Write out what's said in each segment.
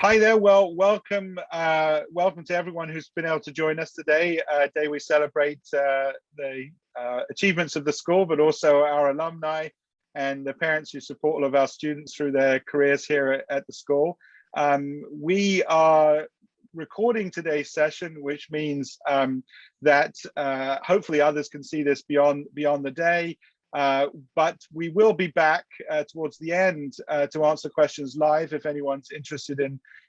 Hi there. Well, welcome to everyone who's been able to join us today. Today we celebrate the achievements of the school, but also our alumni and the parents who support all of our students through their careers here at the school. We are recording today's session, which means that hopefully others can see this beyond the day. But we will be back towards the end to answer questions live if anyone's interested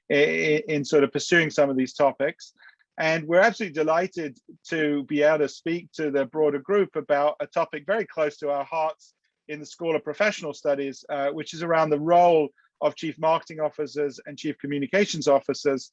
in sort of pursuing some of these topics. And we're absolutely delighted to be able to speak to the broader group about a topic very close to our hearts in the School of Professional Studies, which is around the role of chief marketing officers and chief communications officers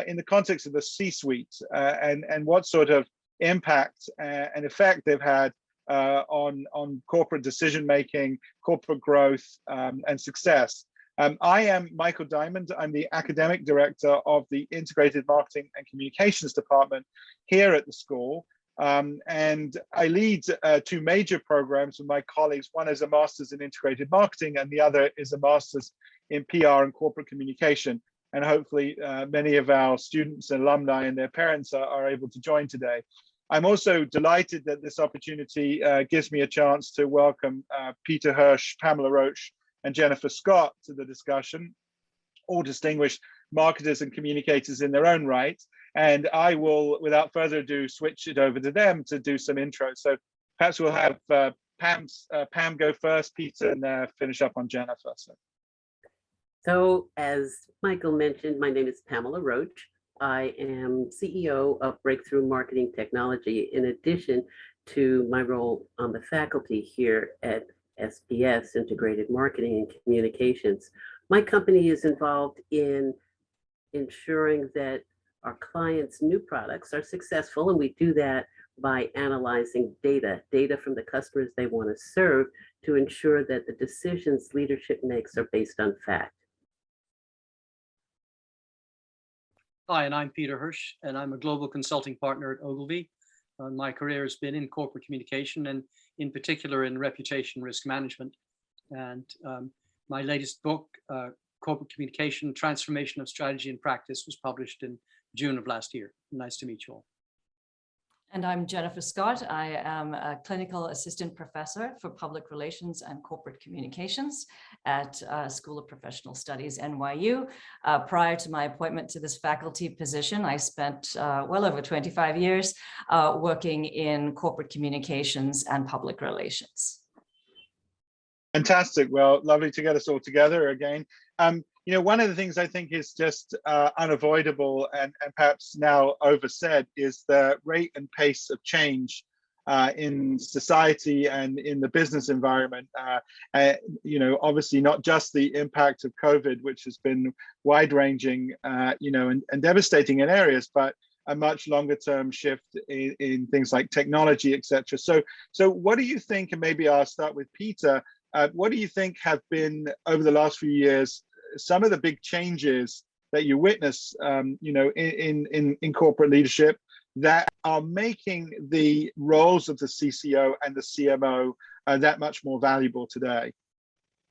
in the context of the C-suite and what sort of impact and effect they've had on corporate decision-making, corporate growth, and success. I am Michael Diamond. I'm the academic director of the Integrated Marketing and Communications department here at the school. And I lead two major programs with my colleagues. One is a master's in integrated marketing, and the other is a master's in PR and corporate communication. And hopefully many of our students and alumni and their parents are able to join today. I'm also delighted that this opportunity gives me a chance to welcome Peter Hirsch, Pamela Roach, and Jennifer Scott to the discussion, all distinguished marketers and communicators in their own right. And I will, without further ado, switch it over to them to do some intros. So perhaps we'll have Pam go first, Peter, and finish up on Jennifer. So as Michael mentioned, my name is Pamela Roach. I am CEO of Breakthrough Marketing Technology, in addition to my role on the faculty here at SPS Integrated Marketing and Communications. My company is involved in ensuring that our clients' new products are successful, and we do that by analyzing data from the customers they want to serve to ensure that the decisions leadership makes are based on fact. Hi, and I'm Peter Hirsch, and I'm a global consulting partner at Ogilvy. My career has been in corporate communication and in particular in reputation risk management. And my latest book, Corporate Communication, Transformation of Strategy and Practice, was published in June of last year. Nice to meet you all. And I'm Jennifer Scott. I am a clinical assistant professor for public relations and corporate communications at School of Professional Studies, NYU. Prior to my appointment to this faculty position, I spent well over 25 years working in corporate communications and public relations. Fantastic. Well, lovely to get us all together again. You know, one of the things I think is just unavoidable and perhaps now oversaid is the rate and pace of change in society and in the business environment. You know, obviously not just the impact of COVID, which has been wide-ranging, you know, and devastating in areas, but a much longer-term shift in things like technology, etc. So what do you think, and maybe I'll start with Peter, what do you think have been, over the last few years, some of the big changes that you witness, you know, in corporate leadership that are making the roles of the CCO and the CMO that much more valuable today?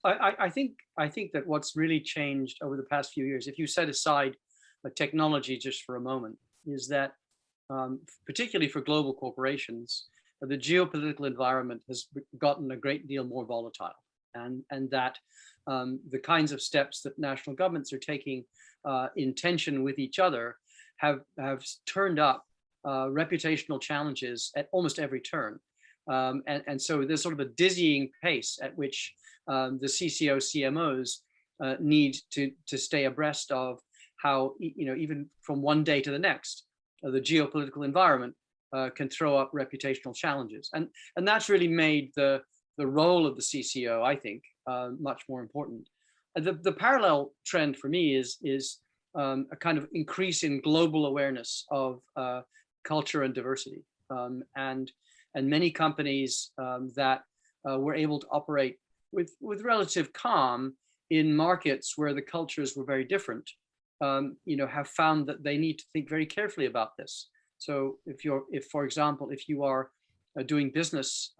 I think that what's really changed over the past few years, if you set aside technology just for a moment, is that particularly for global corporations, the geopolitical environment has gotten a great deal more volatile, and that the kinds of steps that national governments are taking in tension with each other have turned up reputational challenges at almost every turn. And so there's sort of a dizzying pace at which the CCO, CMOs need to stay abreast of how, you know, even from one day to the next, the geopolitical environment can throw up reputational challenges. And that's really made the role of the CCO, I think, much more important. The parallel trend for me is a kind of increase in global awareness of culture and diversity. And many companies that were able to operate with relative calm in markets where the cultures were very different, you know, have found that they need to think very carefully about this. So if for example, if you are doing business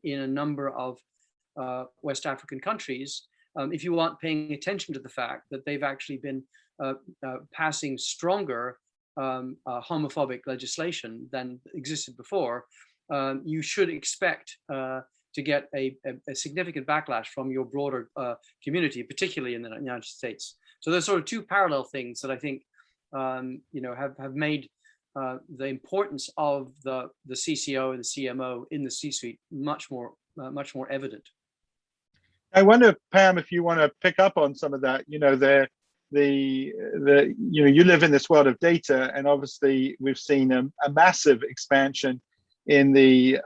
in a number of West African countries, if you aren't paying attention to the fact that they've actually been passing stronger homophobic legislation than existed before, you should expect to get a significant backlash from your broader community, particularly in the United States. So there's sort of two parallel things that I think have made the importance of the CCO and the CMO in the C-suite much more evident. I wonder, Pam, if you want to pick up on some of that. You live in this world of data, and obviously we've seen a massive expansion in the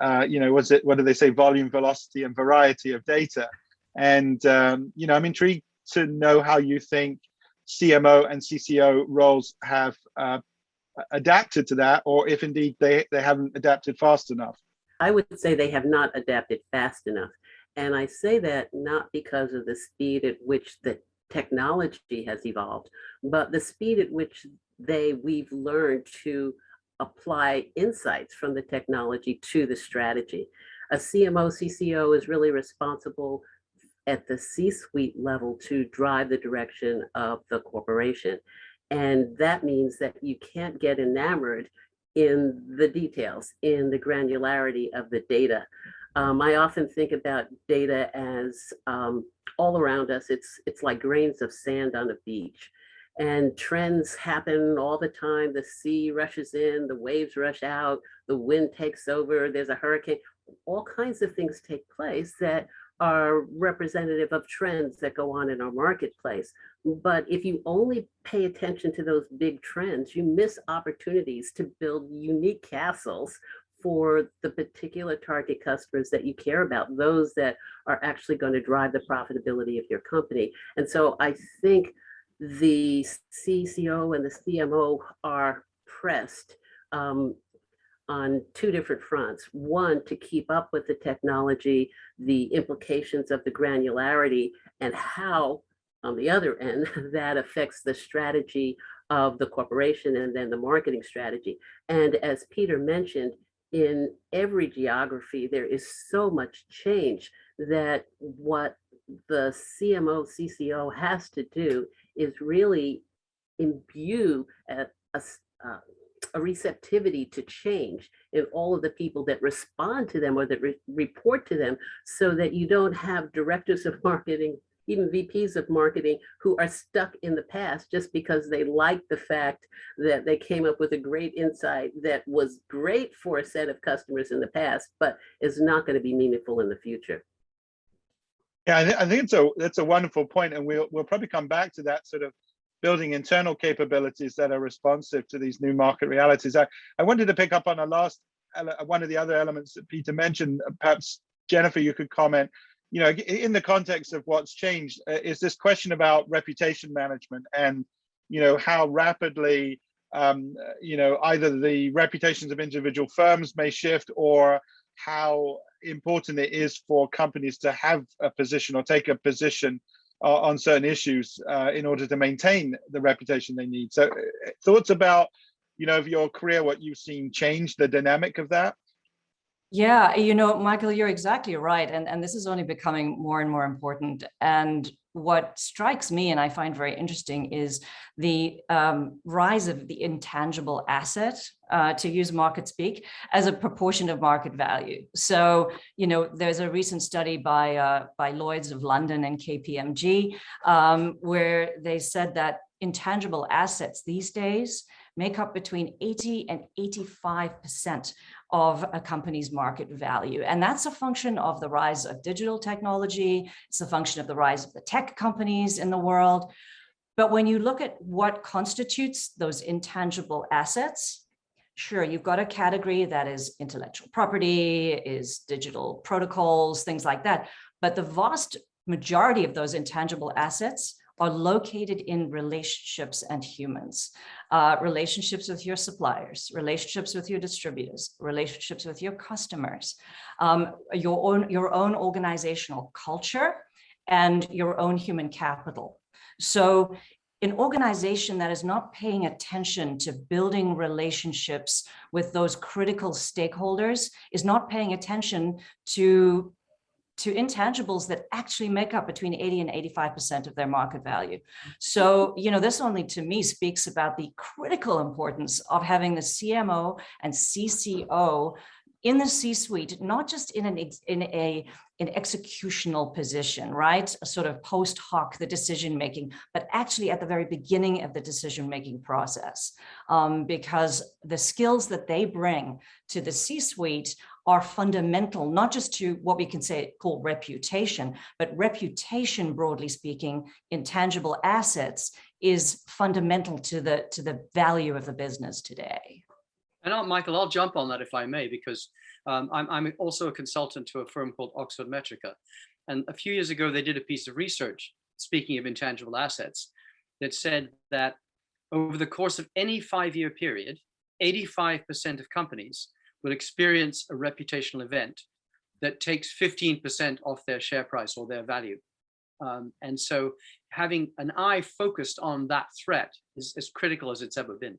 what do they say, volume, velocity, and variety of data. And I'm intrigued to know how you think CMO and CCO roles have adapted to that, or if indeed they haven't adapted fast enough. I would say they have not adapted fast enough. And I say that not because of the speed at which the technology has evolved, but the speed at which we've learned to apply insights from the technology to the strategy. A CMO, CCO is really responsible at the C-suite level to drive the direction of the corporation. And that means that you can't get enamored in the details, in the granularity of the data. I often think about data as all around us. It's like grains of sand on a beach. And trends happen all the time. The sea rushes in, the waves rush out, the wind takes over, there's a hurricane. All kinds of things take place that are representative of trends that go on in our marketplace. But if you only pay attention to those big trends, you miss opportunities to build unique castles for the particular target customers that you care about, those that are actually going to drive the profitability of your company. And so I think the CCO and the CMO are pressed on two different fronts. One, to keep up with the technology, the implications of the granularity, and how, on the other end, that affects the strategy of the corporation and then the marketing strategy. And as Peter mentioned, in every geography, there is so much change that what the CMO, CCO has to do is really imbue a receptivity to change in all of the people that respond to them or that report to them, so that you don't have directors of marketing, even VPs of marketing, who are stuck in the past just because they like the fact that they came up with a great insight that was great for a set of customers in the past, but is not going to be meaningful in the future. Yeah, I think that's a wonderful point, and we'll probably come back to that, sort of building internal capabilities that are responsive to these new market realities. I wanted to pick up on one of the other elements that Peter mentioned. Perhaps Jennifer, you could comment. In the context of what's changed, is this question about reputation management, and how rapidly either the reputations of individual firms may shift, or how important it is for companies to have a position or take a position on certain issues in order to maintain the reputation they need. So thoughts about, your career, what you've seen change, the dynamic of that? Yeah, Michael, you're exactly right. And this is only becoming more and more important. And what strikes me, and I find very interesting, is the rise of the intangible asset, to use market speak, as a proportion of market value. So, there's a recent study by Lloyd's of London and KPMG, where they said that intangible assets these days make up between 80 and 85% of a company's market value. And that's a function of the rise of digital technology. It's a function of the rise of the tech companies in the world. But when you look at what constitutes those intangible assets, sure, you've got a category that is intellectual property, is digital protocols, things like that. But the vast majority of those intangible assets are located in relationships and humans, relationships with your suppliers, relationships with your distributors, relationships with your customers, your own organizational culture, and your own human capital. So an organization that is not paying attention to building relationships with those critical stakeholders is not paying attention to to intangibles that actually make up between 80 and 85% of their market value. So, this only to me speaks about the critical importance of having the CMO and CCO in the C-suite, not just in an executional position, right? A sort of post hoc, the decision-making, but actually at the very beginning of the decision-making process, because the skills that they bring to the C-suite are fundamental, not just to what we can call reputation, but reputation, broadly speaking, intangible assets is fundamental to the value of the business today. And Michael, I'll jump on that if I may, because I'm also a consultant to a firm called Oxford Metrica. And a few years ago, they did a piece of research, speaking of intangible assets, that said that over the course of any 5-year period, 85% of companies will experience a reputational event that takes 15% off their share price or their value. And so having an eye focused on that threat is as critical as it's ever been.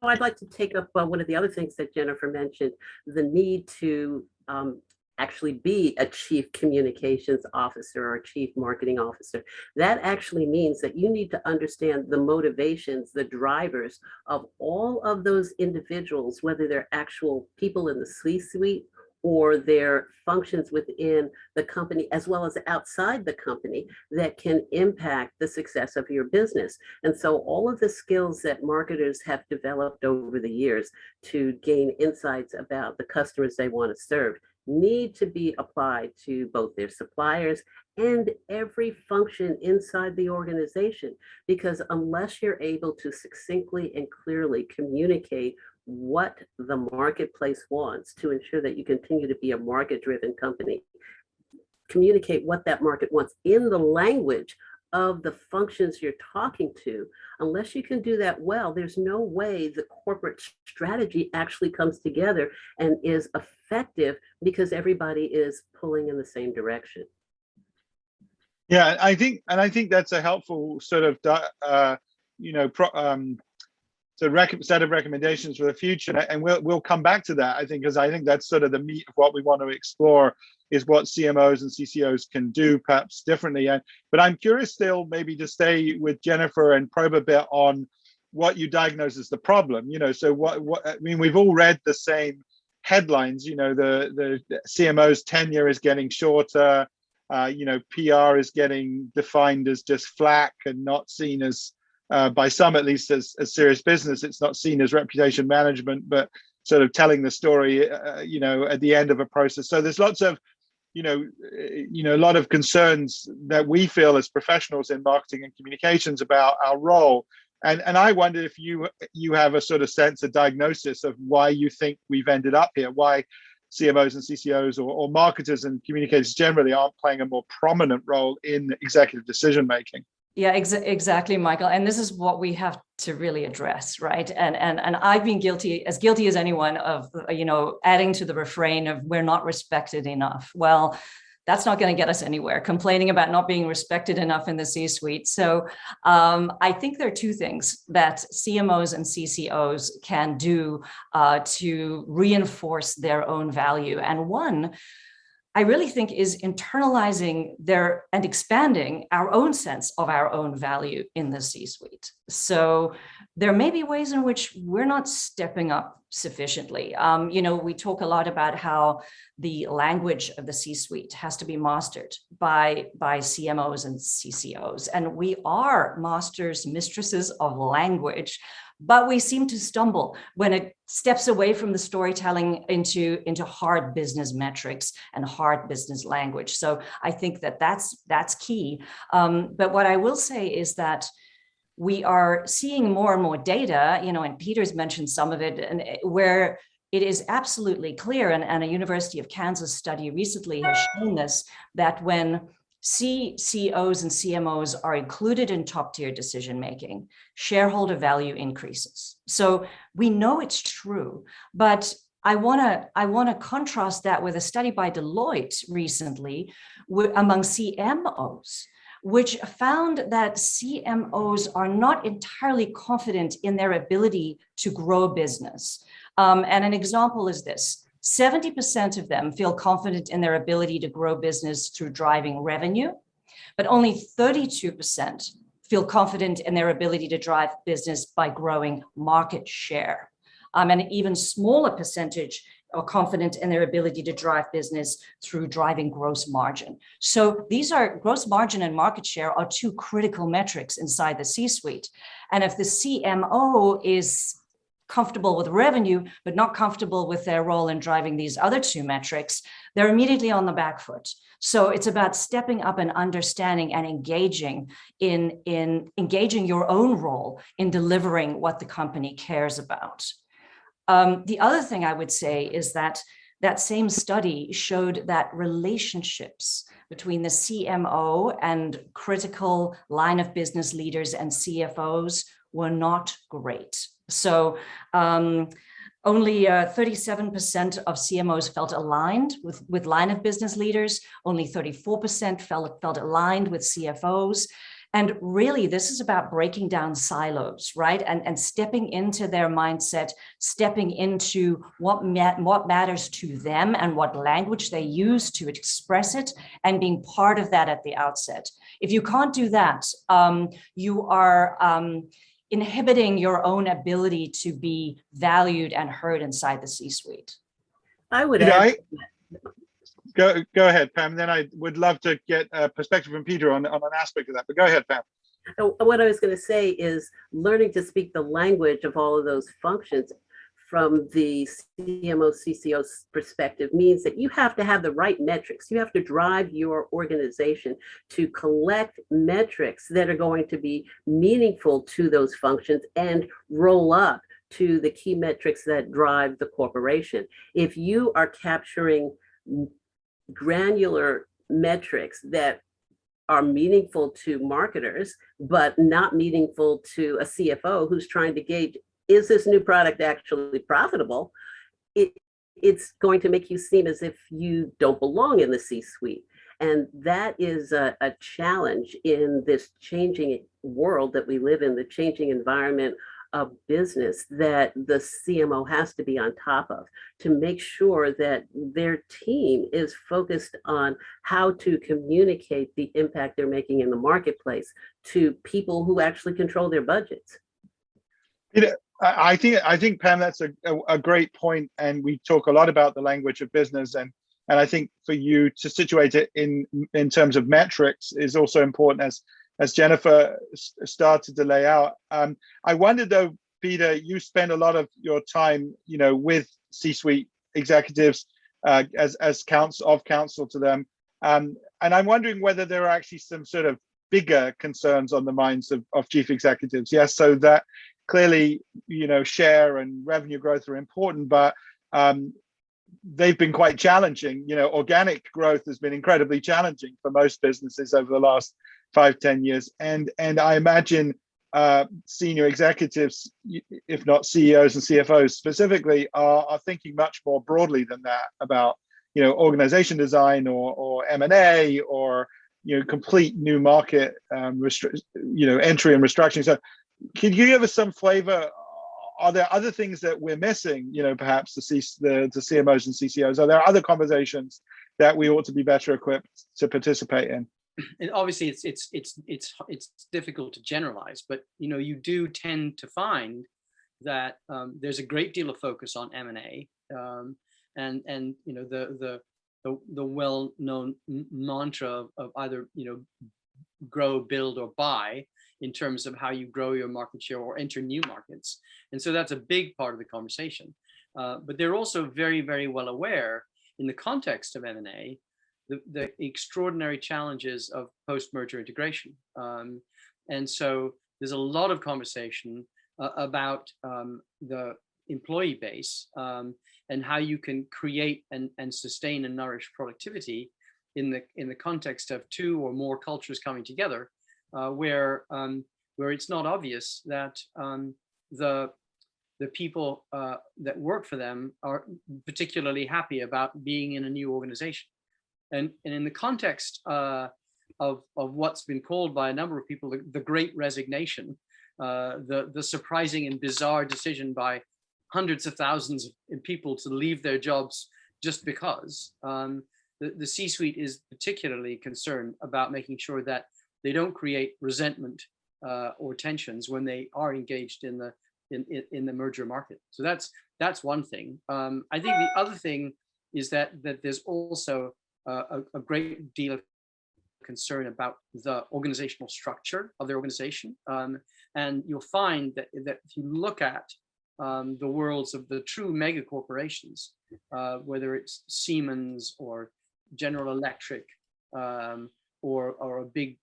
I'd like to take up one of the other things that Jennifer mentioned, the need to actually be a chief communications officer or chief marketing officer. That actually means that you need to understand the motivations, the drivers of all of those individuals, whether they're actual people in the C-suite or their functions within the company, as well as outside the company, that can impact the success of your business. And so all of the skills that marketers have developed over the years to gain insights about the customers they want to serve need to be applied to both their suppliers and every function inside the organization. Because unless you're able to succinctly and clearly communicate what the marketplace wants to ensure that you continue to be a market-driven company, communicate what that market wants in the language of the functions you're talking to, unless you can do that well, there's no way the corporate strategy actually comes together and is effective, because everybody is pulling in the same direction. Yeah, I think that's a helpful sort of set of recommendations for the future, and we'll come back to that, I think, because I think that's sort of the meat of what we want to explore, is what CMOs and CCOs can do perhaps differently. But I'm curious still maybe to stay with Jennifer and probe a bit on what you diagnose as the problem. So what I mean, we've all read the same headlines. The CMO's tenure is getting shorter. PR is getting defined as just flack and not seen as, by some at least, as serious business. It's not seen as reputation management, but sort of telling the story, at the end of a process. So there's lots of, a lot of concerns that we feel as professionals in marketing and communications about our role. And I wonder if you have a sort of sense, a diagnosis of why you think we've ended up here, why CMOs and CCOs or marketers and communicators generally aren't playing a more prominent role in executive decision making. Yeah, exactly, Michael. And this is what we have to really address, right? And I've been guilty as anyone of, adding to the refrain of "we're not respected enough." Well, that's not going to get us anywhere, complaining about not being respected enough in the C-suite. So I think there are two things that CMOs and CCOs can do to reinforce their own value. And one, I really think, is internalizing and expanding our own sense of our own value in the C-suite. So there may be ways in which we're not stepping up sufficiently. We talk a lot about how the language of the C-suite has to be mastered by CMOs and CCOs, and we are masters, mistresses of language. But we seem to stumble when it steps away from the storytelling into hard business metrics and hard business language. So I think that's key. But what I will say is that we are seeing more and more data, and Peter's mentioned some of it, and where it is absolutely clear, and a University of Kansas study recently has shown this, that when CCOs and CMOs are included in top-tier decision-making, shareholder value increases. So we know it's true, but I want to contrast that with a study by Deloitte recently among CMOs, which found that CMOs are not entirely confident in their ability to grow business. And an example is this. 70% of them feel confident in their ability to grow business through driving revenue, but only 32% feel confident in their ability to drive business by growing market share. And an even smaller percentage are confident in their ability to drive business through driving gross margin. So these are gross margin and market share are two critical metrics inside the C-suite. And if the CMO is comfortable with revenue, but not comfortable with their role in driving these other two metrics, they're immediately on the back foot. So it's about stepping up and understanding and engaging in engaging your own role in delivering what the company cares about. The other thing I would say is that that same study showed that relationships between the CMO and critical line of business leaders and CFOs were not great. So only 37% of CMOs felt aligned with line of business leaders. Only 34% felt aligned with CFOs. And really, this is about breaking down silos, right? And stepping into their mindset, stepping into what matters to them and what language they use to express it, and being part of that at the outset. If you can't do that, you are inhibiting your own ability to be valued and heard inside the C-suite. I would add. Go ahead, Pam. Then I would love to get a perspective from Peter on an aspect of that. But go ahead, Pam. What I was going to say is learning to speak the language of all of those functions from the CMO, CCO perspective means that you have to have the right metrics. You have to drive your organization to collect metrics that are going to be meaningful to those functions and roll up to the key metrics that drive the corporation. If you are capturing granular metrics that are meaningful to marketers, but not meaningful to a CFO who's trying to gauge, is this new product actually profitable? It's going to make you seem as if you don't belong in the C-suite. And that is a challenge in this changing world that we live in, the changing environment of business, that the CMO has to be on top of to make sure that their team is focused on how to communicate the impact they're making in the marketplace to people who actually control their budgets. I think Pam, that's a great point, and we talk a lot about the language of business, and I think for you to situate it in terms of metrics is also important, as Jennifer started to lay out. I wonder though, Peter, you spend a lot of your time, with C-suite executives as counsel to them, and I'm wondering whether there are actually some sort of bigger concerns on the minds of chief executives. Yes, so that clearly, share and revenue growth are important, but they've been quite challenging. Organic growth has been incredibly challenging for most businesses over the last 5-10 years. And I imagine senior executives, if not CEOs and CFOs specifically, are thinking much more broadly than that about, organization design or M&A or, complete new market entry and restructuring. So can you give us some flavor? Are there other things that we're missing, perhaps the CMOs and CCOs? Are there other conversations that we ought to be better equipped to participate in? And obviously, it's difficult to generalize, but you do tend to find that there's a great deal of focus on M&A, and the well-known mantra of either grow, build, or buy in terms of how you grow your market share or enter new markets. And so that's a big part of the conversation. But they're also very, very well aware in the context of M&A, the extraordinary challenges of post-merger integration. And so there's a lot of conversation about the employee base and how you can create and sustain and nourish productivity in the context of two or more cultures coming together, where it's not obvious that the people that work for them are particularly happy about being in a new organization. And in the context of what's been called by a number of people the Great Resignation, the surprising and bizarre decision by hundreds of thousands of people to leave their jobs just because the C-suite is particularly concerned about making sure that they don't create resentment or tensions when they are engaged in the merger market. So that's one thing. I think the other thing is that there's also a great deal of concern about the organizational structure of their organization. And you'll find that if you look at the worlds of the true mega corporations, whether it's Siemens or General Electric or a big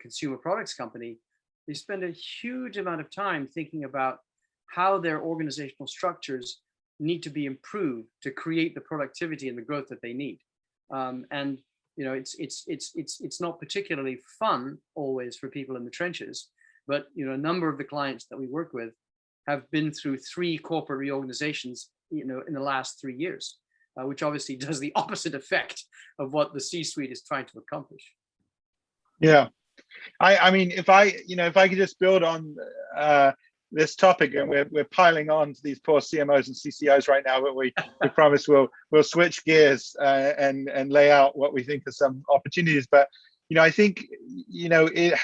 consumer products company, they spend a huge amount of time thinking about how their organizational structures need to be improved to create the productivity and the growth that they need. And it's not particularly fun always for people in the trenches, but a number of the clients that we work with have been through 3 corporate reorganizations in the last 3 years, which obviously does the opposite effect of what the C-suite is trying to accomplish. Yeah, I mean, if I could just build on this topic, and we're piling on to these poor CMOs and CCOs right now, but we promise we'll switch gears and lay out what we think are some opportunities. But I think it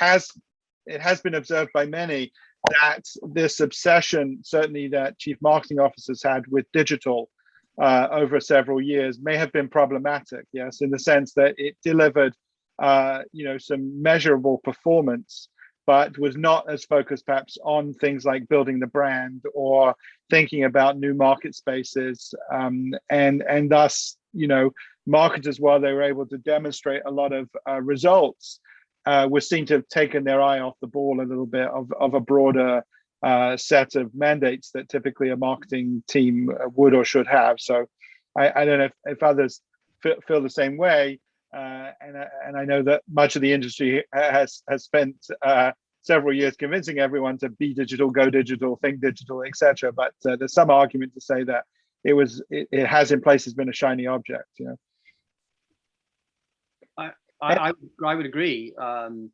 has been observed by many that this obsession, certainly that chief marketing officers had with digital over several years, may have been problematic. Yes, in the sense that it delivered some measurable performance, but was not as focused perhaps on things like building the brand or thinking about new market spaces. And thus, marketers, while they were able to demonstrate a lot of results, were seen to have taken their eye off the ball a little bit of a broader set of mandates that typically a marketing team would or should have. So I don't know if others feel the same way. And I know that much of the industry has spent several years convincing everyone to be digital, go digital, think digital, etc. But there's some argument to say that it has in places been a shiny object. I would agree. And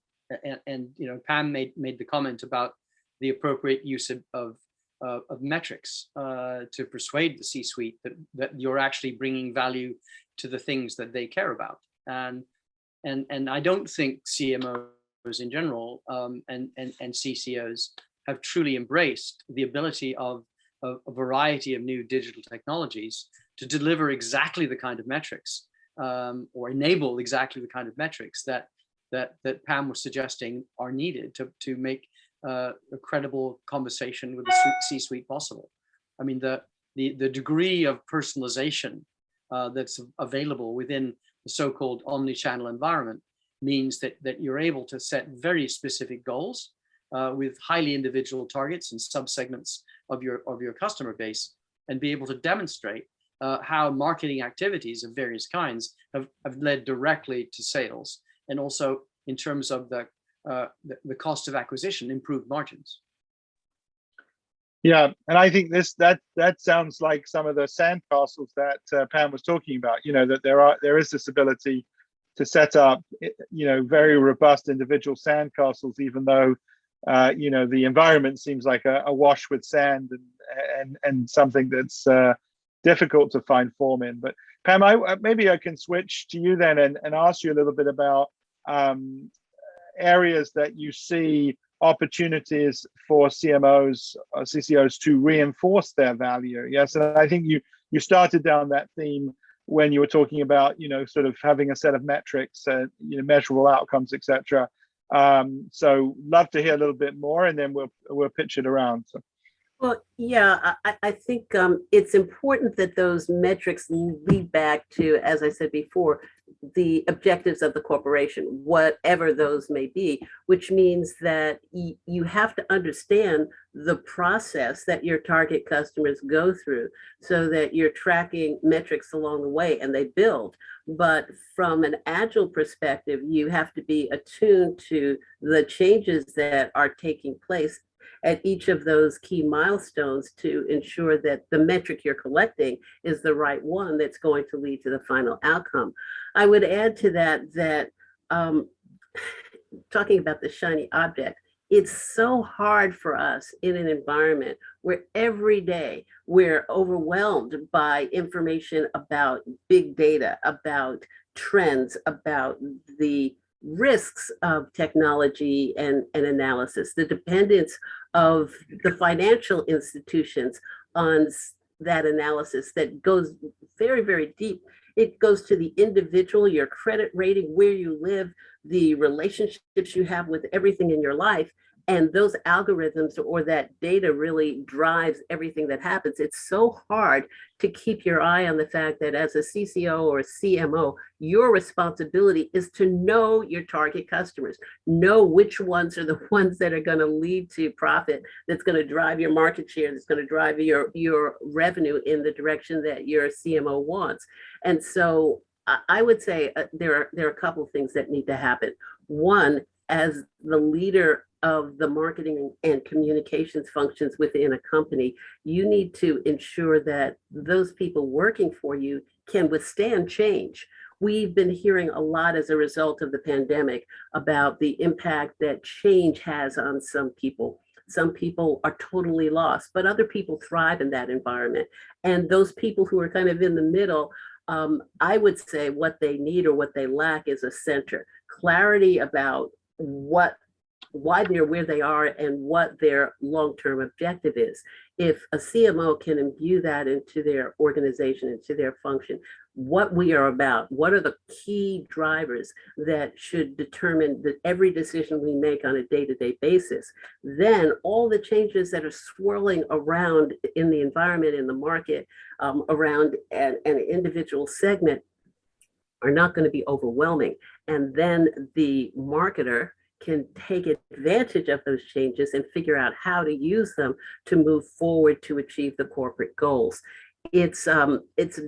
Pam made the comment about the appropriate use of metrics to persuade the C-suite that you're actually bringing value to the things that they care about. And I don't think CMOs in general and CCOs have truly embraced the ability of a variety of new digital technologies to deliver exactly the kind of metrics or enable exactly the kind of metrics that Pam was suggesting are needed to make a credible conversation with the C-suite possible. I mean, the degree of personalization that's available within the so-called omni-channel environment means that you're able to set very specific goals with highly individual targets and subsegments of your customer base, and be able to demonstrate how marketing activities of various kinds have led directly to sales, and also in terms of the cost of acquisition, improved margins. Yeah, and I think that sounds like some of the sandcastles that Pam was talking about. That there is this ability to set up very robust individual sandcastles, even though the environment seems like a wash with sand and something that's difficult to find form in. But Pam, maybe I can switch to you then and ask you a little bit about areas that you see opportunities for CMOs or CCOs to reinforce their value. Yes, and I think you started down that theme when you were talking about sort of having a set of metrics, measurable outcomes, etc. So love to hear a little bit more, and then we'll pitch it around. So. Well, yeah, I think it's important that those metrics lead back to, as I said before, the objectives of the corporation, whatever those may be, which means that you have to understand the process that your target customers go through so that you're tracking metrics along the way and they build. But from an agile perspective, you have to be attuned to the changes that are taking place at each of those key milestones to ensure that the metric you're collecting is the right one that's going to lead to the final outcome. I would add to that talking about the shiny object, it's so hard for us in an environment where every day we're overwhelmed by information about big data, about trends, about the risks of technology and analysis, the dependence of the financial institutions on that analysis that goes very, very deep. It goes to the individual, your credit rating, where you live, the relationships you have with everything in your life. And those algorithms or that data really drives everything that happens. It's so hard to keep your eye on the fact that as a CCO or a CMO, your responsibility is to know your target customers, know which ones are the ones that are going to lead to profit, that's going to drive your market share, that's going to drive your revenue in the direction that your CMO wants. And so I would say there are a couple of things that need to happen. One, as the leader of the marketing and communications functions within a company, you need to ensure that those people working for you can withstand change. We've been hearing a lot as a result of the pandemic about the impact that change has on some people. Some people are totally lost, but other people thrive in that environment. And those people who are kind of in the middle, I would say what they need or what they lack is a center, clarity about why they're where they are and what their long-term objective is. If a CMO can imbue that into their organization, into their function, what we are about, what are the key drivers that should determine that every decision we make on a day-to-day basis, then all the changes that are swirling around in the environment, in the market, around an individual segment are not going to be overwhelming. And then the marketer can take advantage of those changes and figure out how to use them to move forward to achieve the corporate goals. It's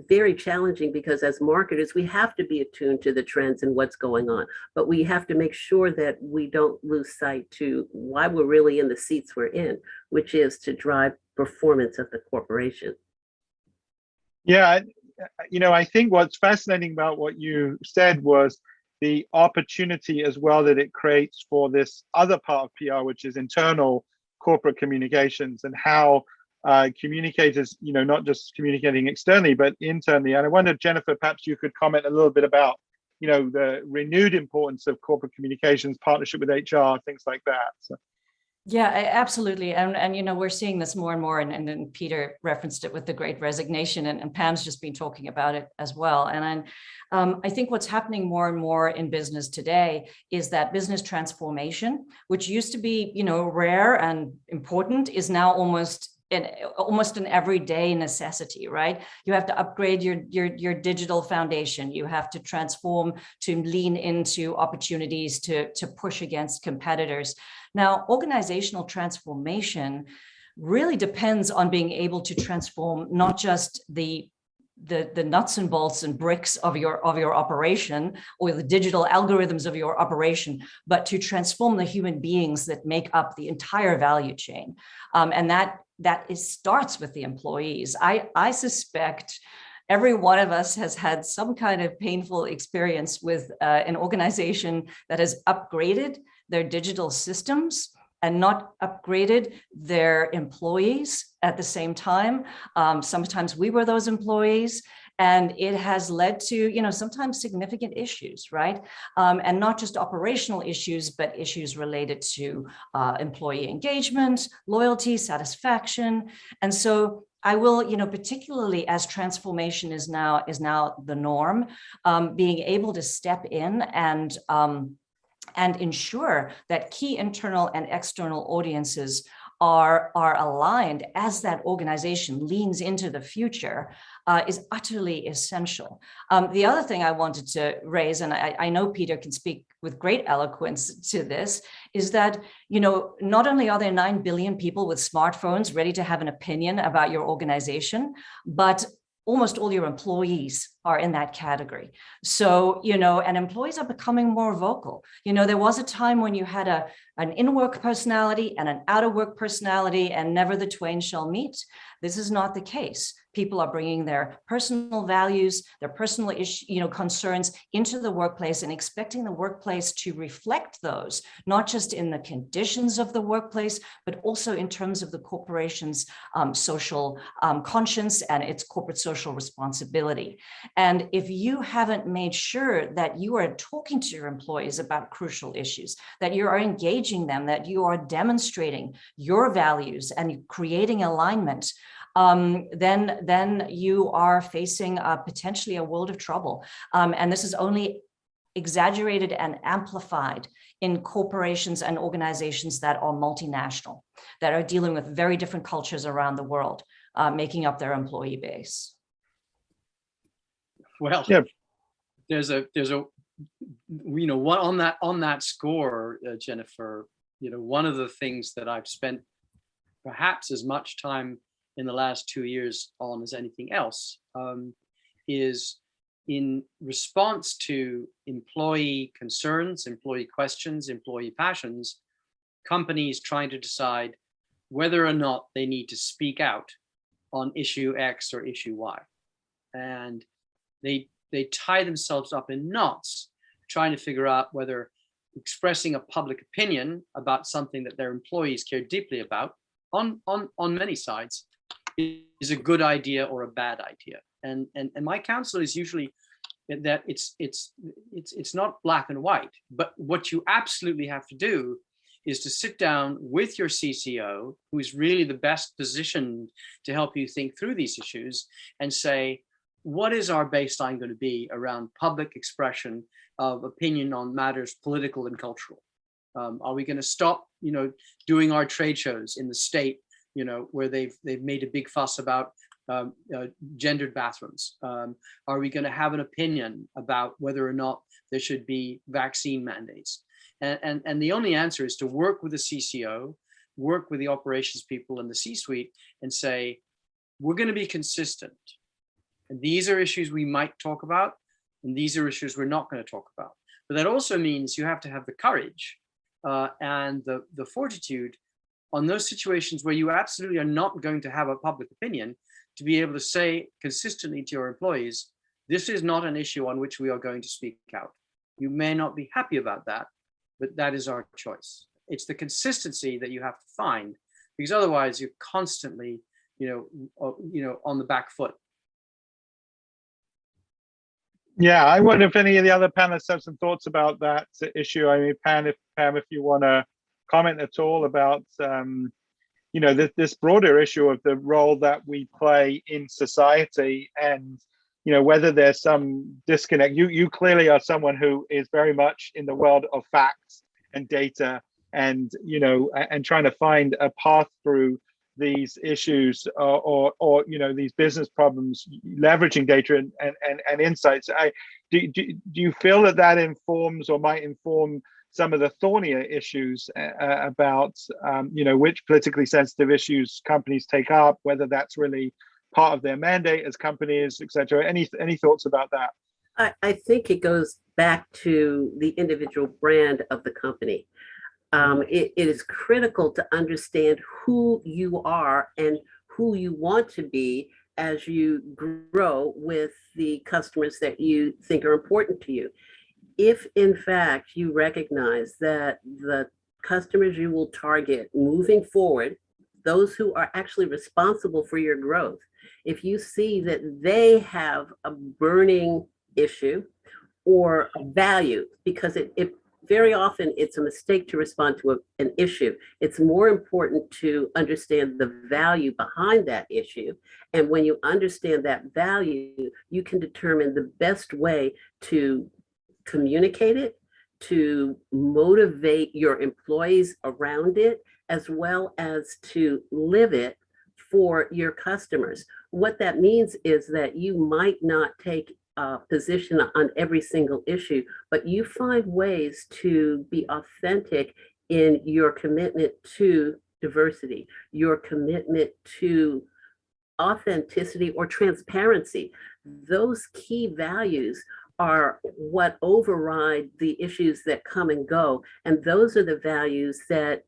very challenging because as marketers, we have to be attuned to the trends and what's going on, but we have to make sure that we don't lose sight to why we're really in the seats we're in, which is to drive performance of the corporation. Yeah, I think what's fascinating about what you said was the opportunity as well that it creates for this other part of PR, which is internal corporate communications, and how communicators, not just communicating externally, but internally. And I wonder, Jennifer, perhaps you could comment a little bit about, the renewed importance of corporate communications, partnership with HR, things like that. So. Yeah, absolutely. And we're seeing this more and more, and then Peter referenced it with the Great Resignation, and Pam's just been talking about it as well. And I think what's happening more and more in business today is that business transformation, which used to be, rare and important, is now almost an everyday necessity, right? You have to upgrade your digital foundation. You have to transform to lean into opportunities to push against competitors. Now, organizational transformation really depends on being able to transform not just the nuts and bolts and bricks of your operation or the digital algorithms of your operation, but to transform the human beings that make up the entire value chain. And that starts with the employees. I suspect every one of us has had some kind of painful experience with an organization that has upgraded their digital systems and not upgraded their employees at the same time. Sometimes we were those employees, and it has led to, sometimes significant issues, right? And not just operational issues, but issues related to employee engagement, loyalty, satisfaction. And so I will, particularly as transformation is now the norm, being able to step in and ensure that key internal and external audiences are aligned as that organization leans into the future is utterly essential. The other thing I wanted to raise, and I know Peter can speak with great eloquence to this, is that, not only are there 9 billion people with smartphones ready to have an opinion about your organization, but almost all your employees are in that category. So, and employees are becoming more vocal. There was a time when you had an in-work personality and an out-of-work personality, and never the twain shall meet. This is not the case. people are bringing their personal values, their personal concerns into the workplace, and expecting the workplace to reflect those, not just in the conditions of the workplace, but also in terms of the corporation's social conscience and its corporate social responsibility. And if you haven't made sure that you are talking to your employees about crucial issues, that you are engaging them, that you are demonstrating your values and creating alignment, then you are facing potentially a world of trouble. And this is only exaggerated and amplified in corporations and organizations that are multinational, that are dealing with very different cultures around the world, making up their employee base. Well, yeah. there's a what on that score, Jennifer, one of the things that I've spent perhaps as much time in the last 2 years on as anything else is in response to employee concerns, employee questions, employee passions, companies trying to decide whether or not they need to speak out on issue X or issue Y. And they tie themselves up in knots trying to figure out whether expressing a public opinion about something that their employees care deeply about on many sides is a good idea or a bad idea. And my counsel is usually that it's not black and white, but what you absolutely have to do is to sit down with your CCO, who is really the best positioned to help you think through these issues, and say, what is our baseline going to be around public expression of opinion on matters political and cultural? Are we going to stop, doing our trade shows in the state, where they've made a big fuss about gendered bathrooms? Are we going to have an opinion about whether or not there should be vaccine mandates? And the only answer is to work with the CCO, work with the operations people in the C-suite, and say, we're going to be consistent. And these are issues we might talk about, and these are issues we're not going to talk about. But that also means you have to have the courage and the fortitude on those situations where you absolutely are not going to have a public opinion, to be able to say consistently to your employees, this is not an issue on which we are going to speak out. You may not be happy about that, but that is our choice. It's the consistency that you have to find, because otherwise you're constantly, on the back foot. Yeah, I wonder if any of the other panelists have some thoughts about that issue. I mean, Pam, if you want to comment at all about, this broader issue of the role that we play in society, and whether there's some disconnect. You clearly are someone who is very much in the world of facts and data, and and trying to find a path through these issues or these business problems, leveraging data and insights. Do you feel that informs or might inform some of the thornier issues about which politically sensitive issues companies take up, whether that's really part of their mandate as companies, etc.? Any thoughts about that? I think it goes back to the individual brand of the company. It is critical to understand who you are and who you want to be as you grow with the customers that you think are important to you. If in fact you recognize that the customers you will target moving forward, those who are actually responsible for your growth, if you see that they have a burning issue or a value, because it very often it's a mistake to respond to an issue. It's more important to understand the value behind that issue. And when you understand that value, you can determine the best way to communicate it, to motivate your employees around it, as well as to live it for your customers. What that means is that you might not take position on every single issue, but you find ways to be authentic in your commitment to diversity, your commitment to authenticity or transparency. Those key values are what override the issues that come and go. And those are the values that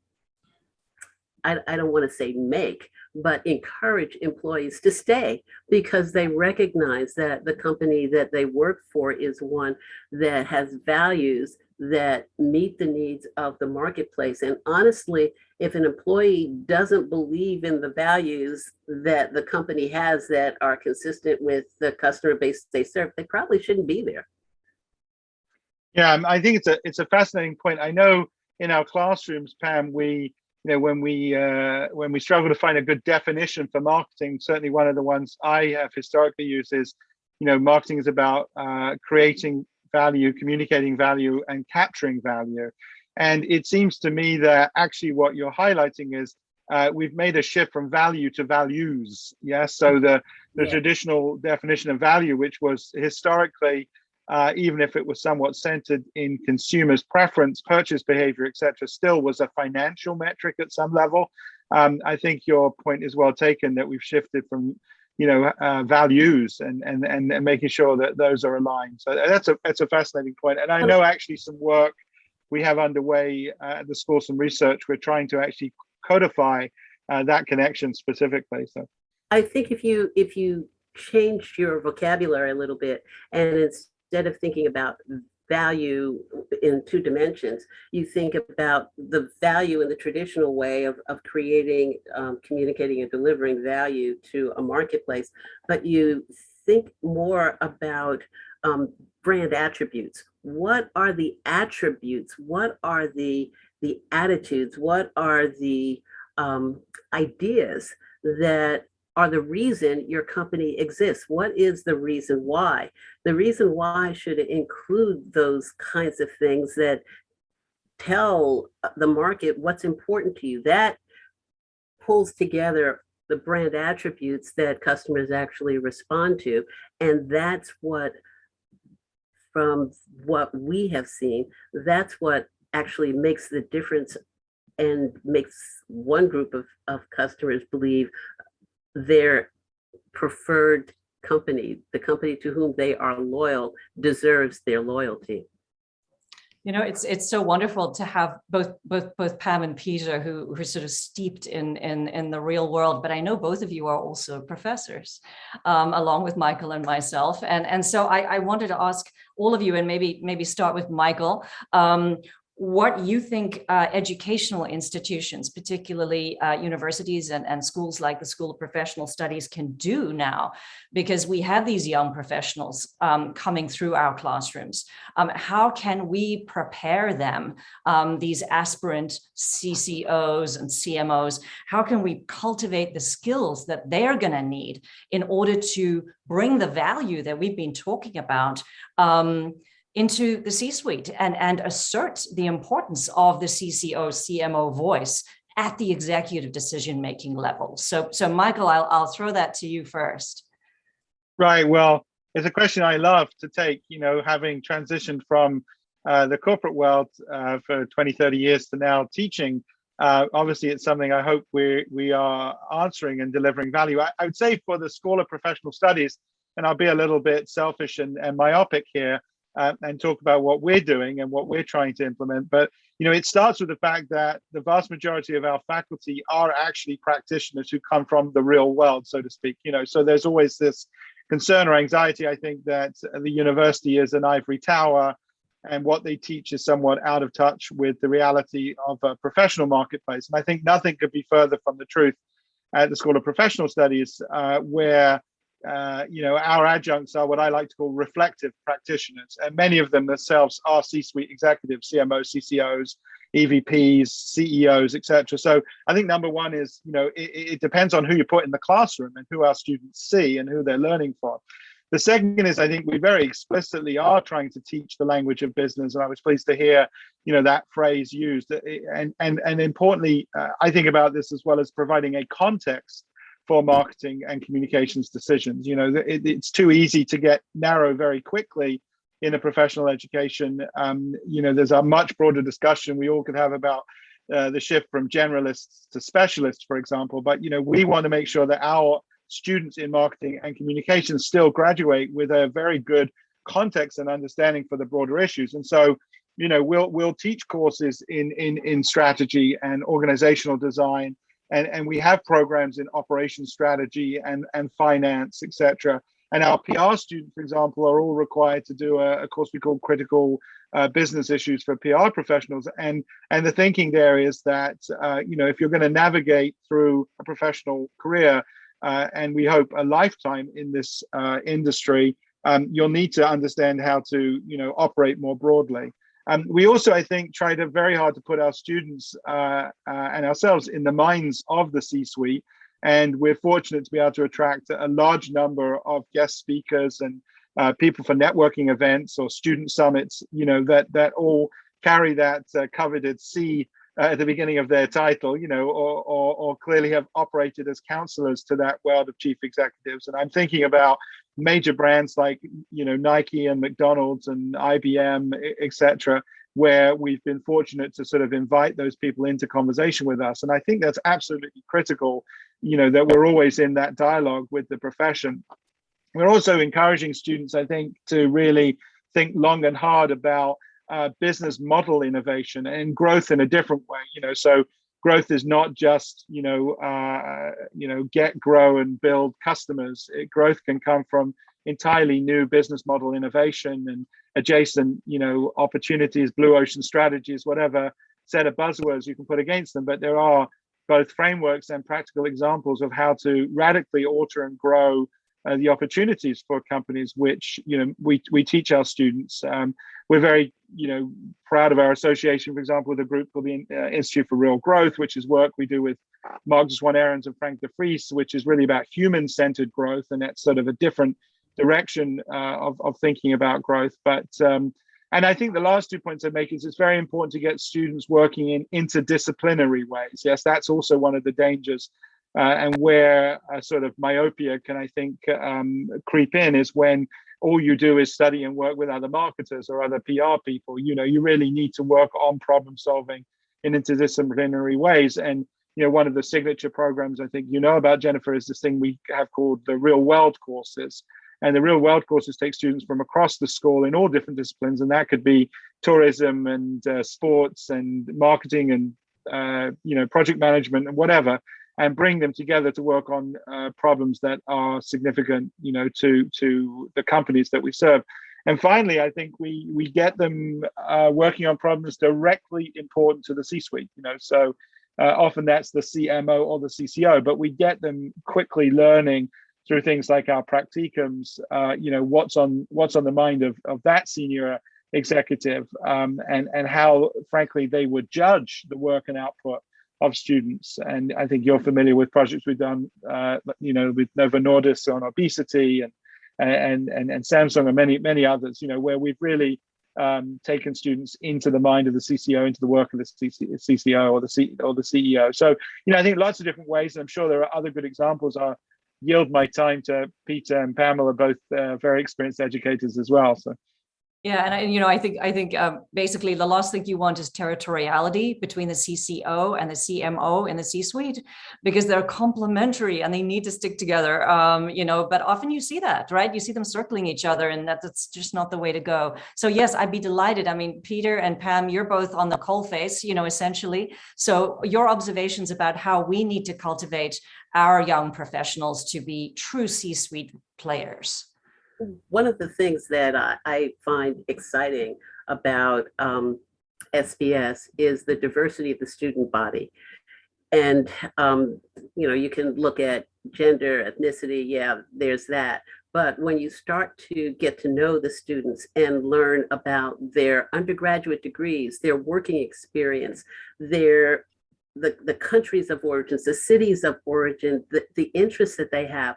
I don't want to say make, but encourage employees to stay because they recognize that the company that they work for is one that has values that meet the needs of the marketplace. And honestly, if an employee doesn't believe in the values that the company has that are consistent with the customer base they serve, they probably shouldn't be there. Yeah, I think it's a fascinating point. I know in our classrooms, Pam, when we struggle to find a good definition for marketing, certainly one of the ones I have historically used is, marketing is about creating value, communicating value, and capturing value. And it seems to me that actually what you're highlighting is we've made a shift from value to values. Yes, so the traditional definition of value, which was historically, even if it was somewhat centered in consumers' preference, purchase behavior, etc., still was a financial metric at some level. I think your point is well taken that we've shifted from values and making sure that those are aligned. So that's a fascinating point. And I know actually some work we have underway at the school, some research we're trying to actually codify that connection specifically. So I think if you change your vocabulary a little bit, and instead of thinking about value in two dimensions, you think about the value in the traditional way of creating, communicating, and delivering value to a marketplace, but you think more about brand attributes. What are the attributes? What are the attitudes? What are the ideas that are the reason your company exists? What is the reason why? The reason why should include those kinds of things that tell the market what's important to you. That pulls together the brand attributes that customers actually respond to. And that's what, from what we have seen, that's what actually makes the difference and makes one group of customers believe their preferred company, the company to whom they are loyal, deserves their loyalty. It's so wonderful to have both Pam and Peter who are sort of steeped in the real world. But I know both of you are also professors, along with Michael and myself. And so I wanted to ask all of you, and maybe start with Michael, what you think educational institutions, particularly universities and schools like the School of Professional Studies, can do now, because we have these young professionals coming through our classrooms. How can we prepare them, these aspirant CCOs and CMOs? How can we cultivate the skills that they're going to need in order to bring the value that we've been talking about into the C-suite and assert the importance of the CCO, CMO voice at the executive decision-making level? So Michael, I'll throw that to you first. Right. Well, it's a question I love to take, having transitioned from the corporate world for 20, 30 years to now teaching. Obviously, it's something I hope we are answering and delivering value. I would say for the School of Professional Studies, and I'll be a little bit selfish and myopic here, and talk about what we're doing and what we're trying to implement. But, it starts with the fact that the vast majority of our faculty are actually practitioners who come from the real world, so to speak. So there's always this concern or anxiety, I think, that the university is an ivory tower and what they teach is somewhat out of touch with the reality of a professional marketplace. And I think nothing could be further from the truth at the School of Professional Studies, where our adjuncts are what I like to call reflective practitioners, and many of them themselves are C-suite executives, CMOs, CCOs, EVPs, CEOs, etc. So I think number one is, it depends on who you put in the classroom and who our students see and who they're learning from. The second is, I think we very explicitly are trying to teach the language of business, and I was pleased to hear, that phrase used. And importantly, I think about this as well as providing a context for marketing and communications decisions. It's too easy to get narrow very quickly in a professional education. There's a much broader discussion we all could have about the shift from generalists to specialists, for example. But we want to make sure that our students in marketing and communications still graduate with a very good context and understanding for the broader issues. And so, we'll teach courses in strategy and organizational design and we have programs in operations strategy and finance, etc. And our PR students, for example, are all required to do a course we call critical business issues for PR professionals. And the thinking there is that, if you're going to navigate through a professional career, and we hope a lifetime in this industry, you'll need to understand how to, operate more broadly. We also, I think, tried very hard to put our students and ourselves in the minds of the C-suite. And we're fortunate to be able to attract a large number of guest speakers and people for networking events or student summits, that all carry that coveted C at the beginning of their title, or clearly have operated as counselors to that world of chief executives. And I'm thinking about major brands like, Nike and McDonald's and IBM, etc., where we've been fortunate to sort of invite those people into conversation with us. And I think that's absolutely critical, that we're always in that dialogue with the profession. We're also encouraging students, I think, to really think long and hard about business model innovation and growth in a different way. So growth is not just, get, grow, and build customers. Growth can come from entirely new business model innovation and adjacent, opportunities, blue ocean strategies, whatever set of buzzwords you can put against them. But there are both frameworks and practical examples of how to radically alter and grow the opportunities for companies, which we teach our students. We're very proud of our association, for example, with a group called the Institute for Real Growth, which is work we do with Mark Swan-Aarons and Frank de Vries, which is really about human-centered growth, and that's sort of a different direction of thinking about growth. But and I think the last 2 points I make is it's very important to get students working in interdisciplinary ways. Yes, that's also one of the dangers. And where a sort of myopia can, I think, creep in is when all you do is study and work with other marketers or other PR people. You really need to work on problem solving in interdisciplinary ways. And, one of the signature programs I think about, Jennifer, is this thing we have called the real world courses. And the real world courses take students from across the school in all different disciplines. And that could be tourism and sports and marketing and, project management and whatever, and bring them together to work on problems that are significant, to the companies that we serve. And finally, I think we get them working on problems directly important to the C-suite. So often that's the CMO or the CCO, but we get them quickly learning through things like our practicums, what's on the mind of that senior executive, and how, frankly, they would judge the work and output of students. And I think you're familiar with projects we've done, with Novo Nordisk on obesity and Samsung and many others, where we've really taken students into the mind of the CCO, into the work of the CCO or the CEO. So, I think lots of different ways, and I'm sure there are other good examples. I'll yield my time to Peter and Pamela, both very experienced educators as well. So. Yeah, and I think basically the last thing you want is territoriality between the CCO and the CMO in the C-suite, because they're complementary and they need to stick together. But often you see that, right? You see them circling each other, and that's just not the way to go. So yes, I'd be delighted. I mean, Peter and Pam, you're both on the coalface, essentially. So your observations about how we need to cultivate our young professionals to be true C-suite players. One of the things that I find exciting about SPS is the diversity of the student body. And, you can look at gender, ethnicity, yeah, there's that. But when you start to get to know the students and learn about their undergraduate degrees, their working experience, the countries of origins, the cities of origin, the interests that they have,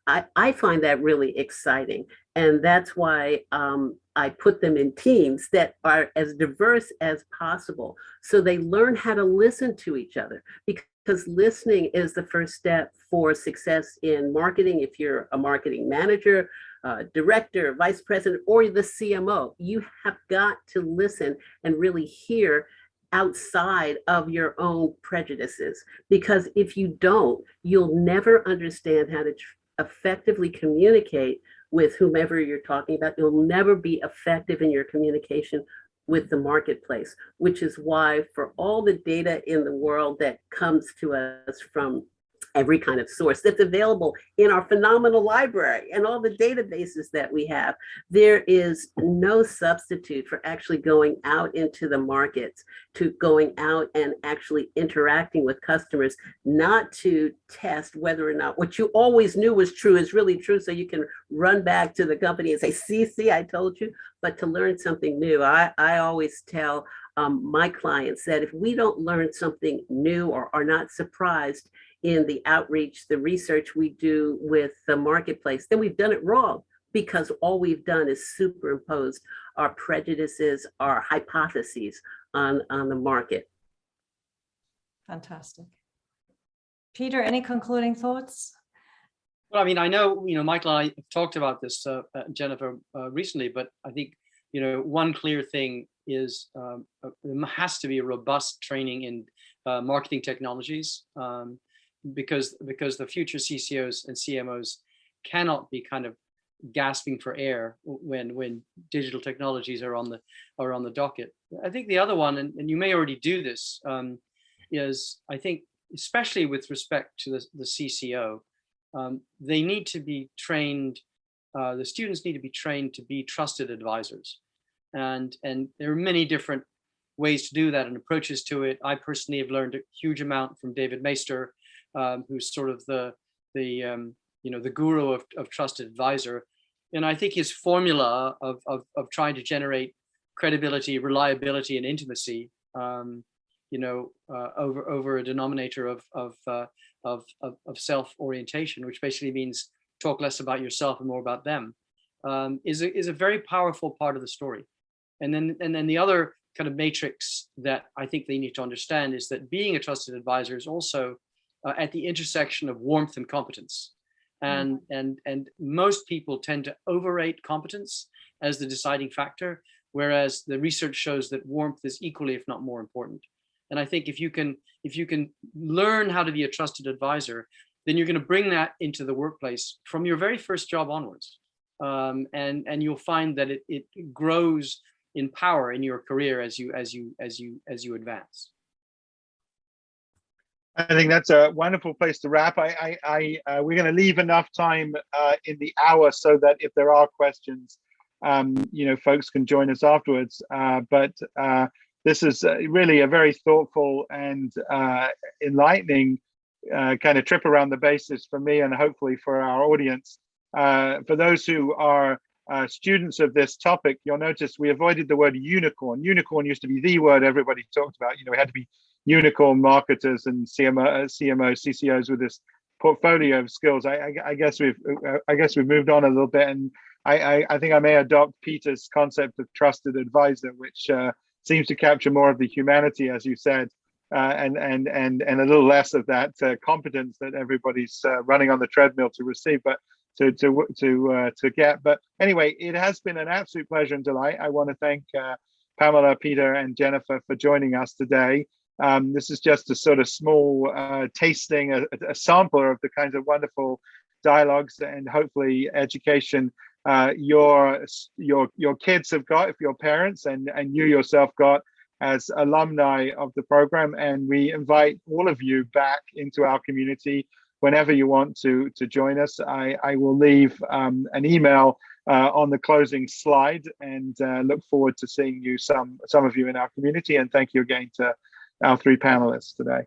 I find that really exciting. And that's why I put them in teams that are as diverse as possible, so they learn how to listen to each other, because listening is the first step for success in marketing. If you're a marketing manager, director, vice president, or the CMO, you have got to listen and really hear outside of your own prejudices, because if you don't, you'll never understand how to effectively communicate with whomever you're talking about. You'll never be effective in your communication with the marketplace, which is why for all the data in the world that comes to us from every kind of source that's available in our phenomenal library and all the databases that we have, there is no substitute for actually going out into the markets, to going out and actually interacting with customers, not to test whether or not what you always knew was true is really true, so you can run back to the company and say, see, I told you, but to learn something new. I always tell my clients that if we don't learn something new or are not surprised in the outreach, the research we do with the marketplace, then we've done it wrong, because all we've done is superimposed our prejudices, our hypotheses on the market. Fantastic. Peter, any concluding thoughts? Well, I mean, I know, Michael and I have talked about this, Jennifer, recently, but I think, one clear thing is there has to be a robust training in marketing technologies, because the future CCOs and CMOs cannot be kind of gasping for air when digital technologies are on the docket. I think the other one, and you may already do this, is I think especially with respect to the CCO, they need to be trained. The students need to be trained to be trusted advisors, and there are many different ways to do that and approaches to it. I personally have learned a huge amount from David Maister, who's sort of the guru of trusted advisor, and I think his formula of trying to generate credibility, reliability, and intimacy, over a denominator of self-orientation, which basically means talk less about yourself and more about them, is a very powerful part of the story. And then the other kind of matrix that I think they need to understand is that being a trusted advisor is also at the intersection of warmth and competence. And most people tend to overrate competence as the deciding factor, whereas the research shows that warmth is equally, if not more important. And I think if you can learn how to be a trusted advisor, then you're going to bring that into the workplace from your very first job onwards, and you'll find that it grows in power in your career as you advance. I think that's a wonderful place to wrap. We're going to leave enough time in the hour so that if there are questions, folks can join us afterwards. But this is really a very thoughtful and enlightening kind of trip around the bases for me and hopefully for our audience. For those who are students of this topic, you'll notice we avoided the word unicorn. Unicorn used to be the word everybody talked about. We had to be unicorn marketers and CMO, CCOs with this portfolio of skills. I guess we've moved on a little bit, and I think I may adopt Peter's concept of trusted advisor, which seems to capture more of the humanity, as you said, and a little less of that competence that everybody's running on the treadmill to receive, but to get. But anyway, it has been an absolute pleasure and delight. I want to thank Pamela, Peter, and Jennifer for joining us today. This is just a sort of small tasting, a sampler of the kinds of wonderful dialogues and hopefully education your kids have got, if you're parents, and you yourself got as alumni of the program. And we invite all of you back into our community whenever you want to join us. I will leave an email on the closing slide, and look forward to seeing you, some of you in our community. And thank you again to our three panelists today.